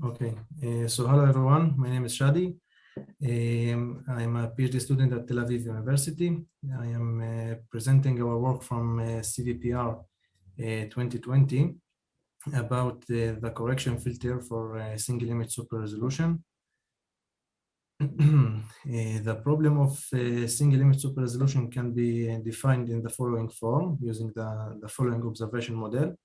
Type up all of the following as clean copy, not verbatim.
Okay, so hello everyone, my name is Shady. I'm a PhD student at Tel Aviv University. I am presenting our work from CVPR 2020 about the correction filter for single image super resolution. The problem of single image super resolution can be defined in the following form using the following observation model.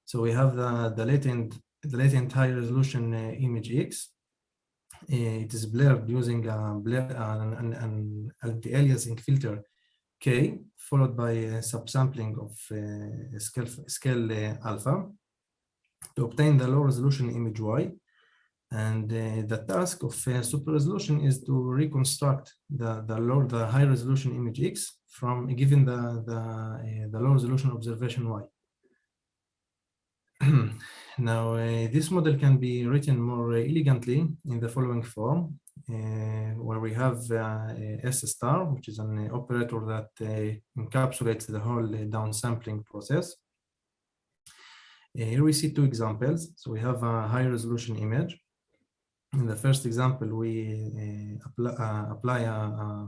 So we have the latent high resolution image X. It is blurred using an anti-aliasing filter K, followed by a subsampling of scale alpha to obtain the low resolution image Y. And the task of super resolution is to reconstruct the high resolution image X from given the low resolution observation Y. Now, this model can be written more elegantly in the following form, where we have S star, which is an operator that encapsulates the whole downsampling process. Here we see two examples. So we have a high resolution image. In the first example, we apply a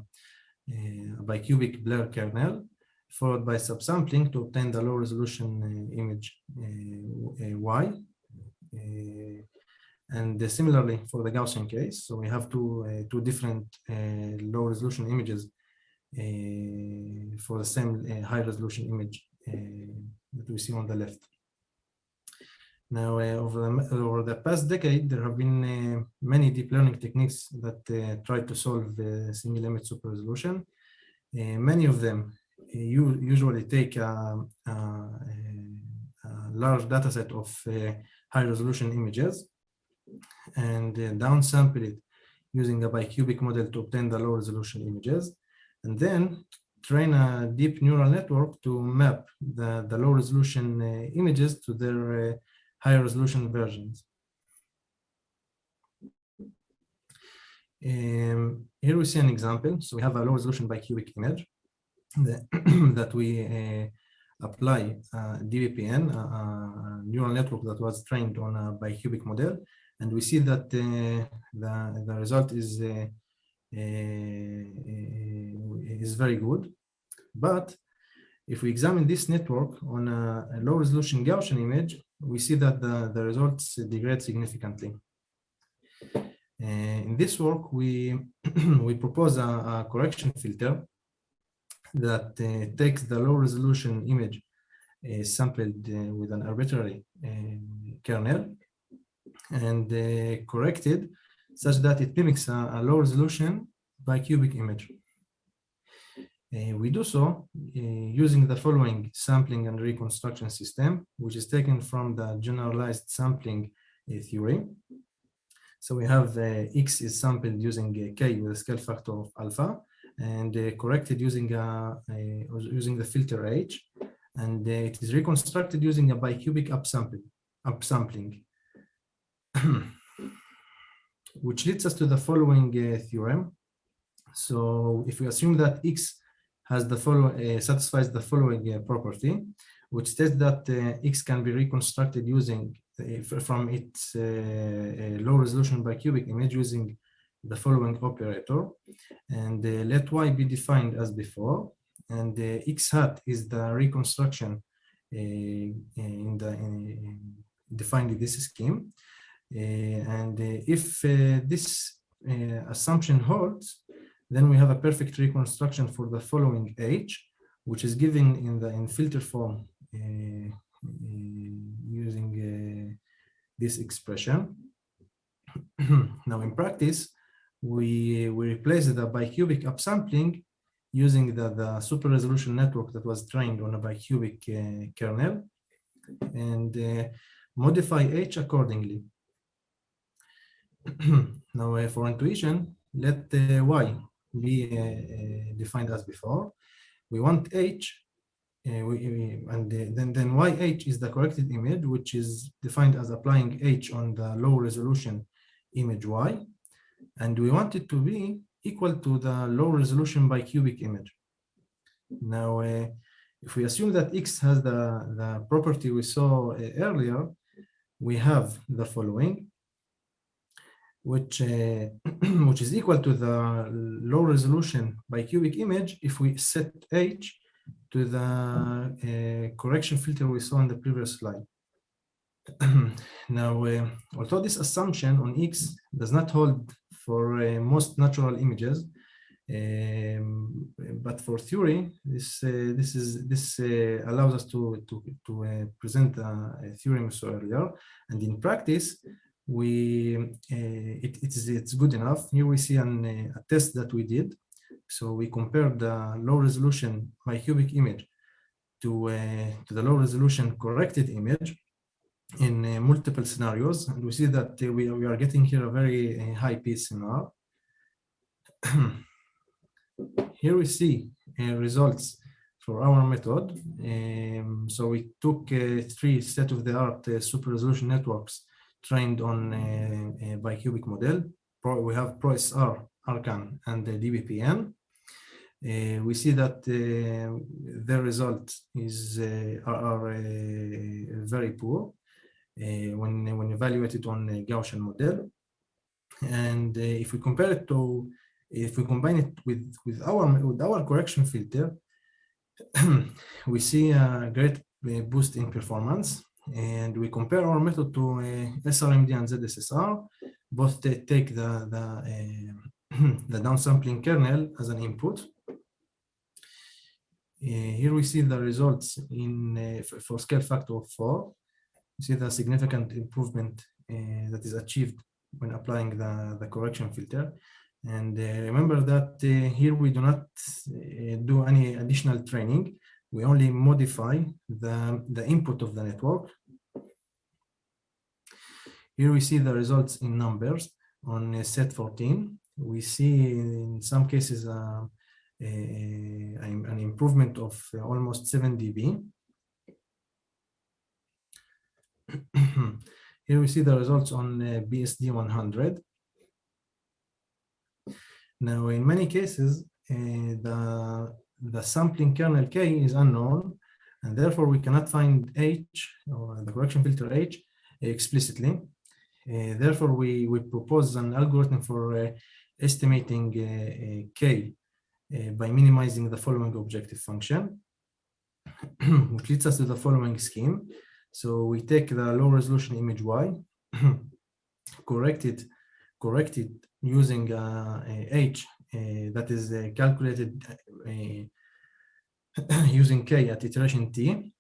bicubic blur kernel, followed by subsampling to obtain the low resolution image Y. And similarly for the Gaussian case, so we have two different low resolution images for the same high resolution image that we see on the left. Now, over the past decade, there have been many deep learning techniques that try to solve single image super resolution. Many of them usually take a large data set of high resolution images and downsample it using a bicubic model to obtain the low resolution images, and then train a deep neural network to map the low resolution images to their high resolution versions. Here we see an example. So we have a low resolution bicubic image that we apply DBPN, a neural network that was trained on a bicubic model, and we see that the result is very good. But if we examine this network on a low resolution Gaussian image, we see that the results degrade significantly. In this work, we propose a correction filter that takes the low resolution image sampled with an arbitrary kernel and corrected such that it mimics a low resolution bicubic image. We do so using the following sampling and reconstruction system, which is taken from the generalized sampling theory. So we have X is sampled using K with a scale factor of alpha, and corrected using the filter H, and it is reconstructed using a bicubic upsampling, which leads us to the following theorem. So if we assume that X has the following satisfies the following property, which states that X can be reconstructed using from its low resolution bicubic image using the following operator, and let Y be defined as before, and X hat is the reconstruction defined in this scheme, and if this assumption holds, then we have a perfect reconstruction for the following H, which is given in filter form using this expression. Now in practice, we replace the bicubic upsampling using the super resolution network that was trained on a bicubic kernel, and modify H accordingly. Now for intuition, let Y be defined as before. We want H, and then YH is the corrected image, which is defined as applying H on the low resolution image Y, and we want it to be equal to the low resolution bicubic image. Now, if we assume that X has the property we saw earlier, we have the following. which which is equal to the low resolution bicubic image if we set H to the correction filter we saw in the previous slide. Now, although this assumption on X does not hold for most natural images, but for theory, this allows us to present a theorem so earlier, and in practice, it's good enough. Here we see a test that we did. So we compared the low resolution bicubic image to the low resolution corrected image in multiple scenarios, and we see that we are getting here a very high PSNR. Here we see results for our method. So we took 3 state-of-the-art super resolution networks trained on a bicubic model. We have ProSR, Arcan, and the DBPN. We see that their results are very poor when evaluated on a Gaussian model. And if we compare it to, if we combine it with our correction filter, we see a great boost in performance. And we compare our method to SRMD and ZSSR. Both take the downsampling kernel as an input. Here we see the results in for scale factor of 4. You see the significant improvement that is achieved when applying the correction filter. And remember that here we do not do any additional training. We only modify the input of the network. Here we see the results in numbers on set 14. We see in some cases an improvement of almost 7 dB. Here we see the results on BSD 100. Now, in many cases, the sampling kernel K is unknown, and therefore we cannot find H, or the correction filter H, explicitly. Therefore, we propose an algorithm for estimating K by minimizing the following objective function, which leads us to the following scheme. So we take the low resolution image Y, correct it using H that is calculated using K at iteration T.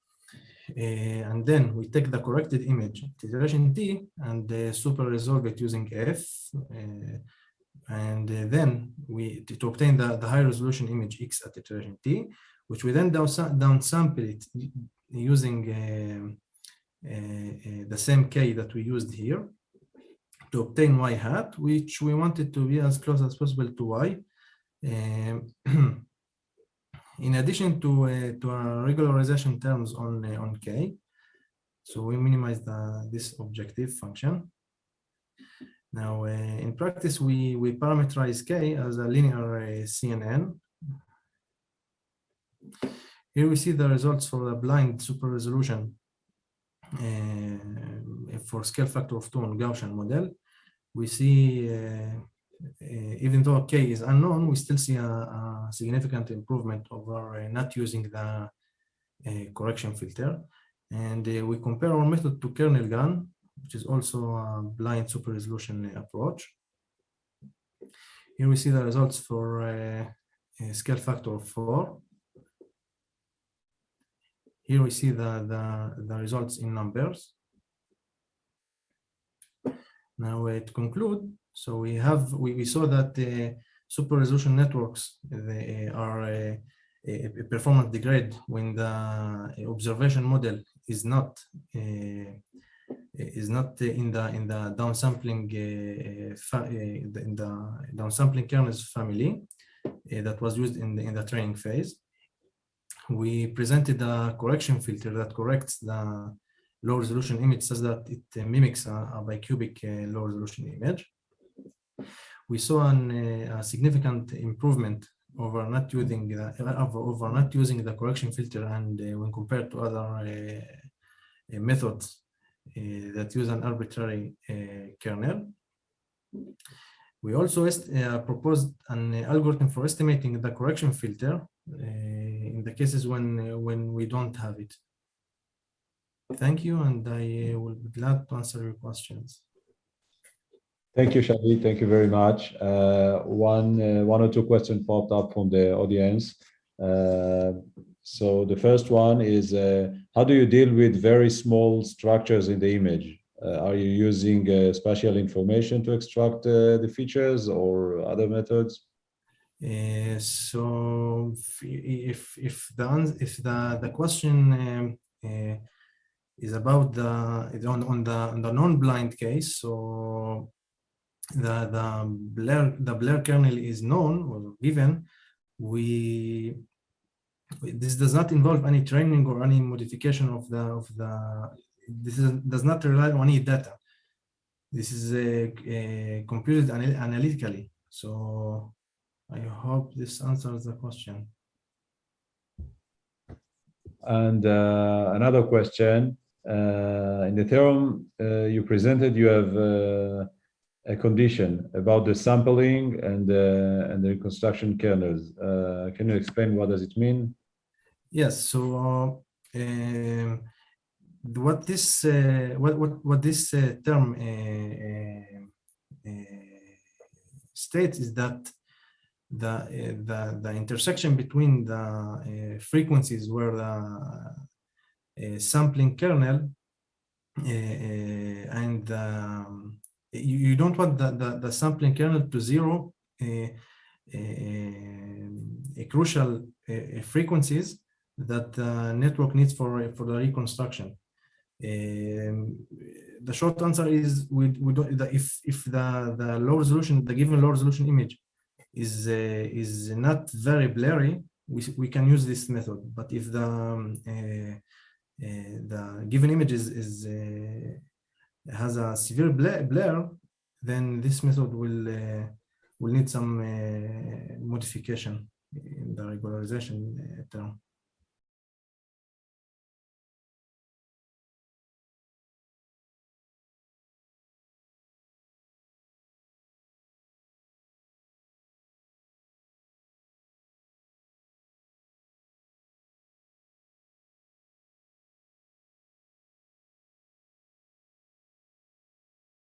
And then we take the corrected image at iteration T and super resolve it using F. And then to obtain the high resolution image X at iteration T, which we then downsample it using the same K that we used here to obtain Y hat, which we wanted to be as close as possible to Y. In addition to our regularization terms on K, so we minimize this objective function. Now, in practice, we parameterize K as a linear CNN. Here we see the results for a blind super resolution for scale factor of 2 on Gaussian model. We see, even though K is unknown, we still see a significant improvement over not using the correction filter. And we compare our method to kernel gun, which is also a blind super resolution approach. Here we see the results for a scale factor of 4. Here we see the results in numbers. Now to conclude, so we saw that super resolution networks are performance degrade when the observation model is not in the downsampling downsampling kernels family that was used in the training phase. We presented a correction filter that corrects the low resolution image such that it mimics a bicubic low resolution image. We saw a significant improvement over not using the correction filter, and when compared to other methods that use an arbitrary kernel. We also proposed an algorithm for estimating the correction filter in the cases when we don't have it. Thank you, and I will be glad to answer your questions. Thank you, Shady. Thank you very much. One or two questions popped up from the audience. So the first one is, how do you deal with very small structures in the image? Are you using spatial information to extract the features or other methods? So if the question is about the non-blind case, so the Blair kernel is known or given, this does not involve any training or any modification of the does not rely on any data. This is computed analytically. So I hope this answers the question. And another question, in the theorem you presented, you have a condition about the sampling and the reconstruction kernels. Can you explain what does it mean? Yes. So what this term states is that the intersection between the frequencies where the sampling kernel and you don't want the sampling kernel to zero crucial frequencies that the network needs for the reconstruction. The short answer is we don't, if the low resolution, the given low resolution image is not very blurry, we can use this method. But if the given image has a severe blur, then this method will need some modification in the regularization term.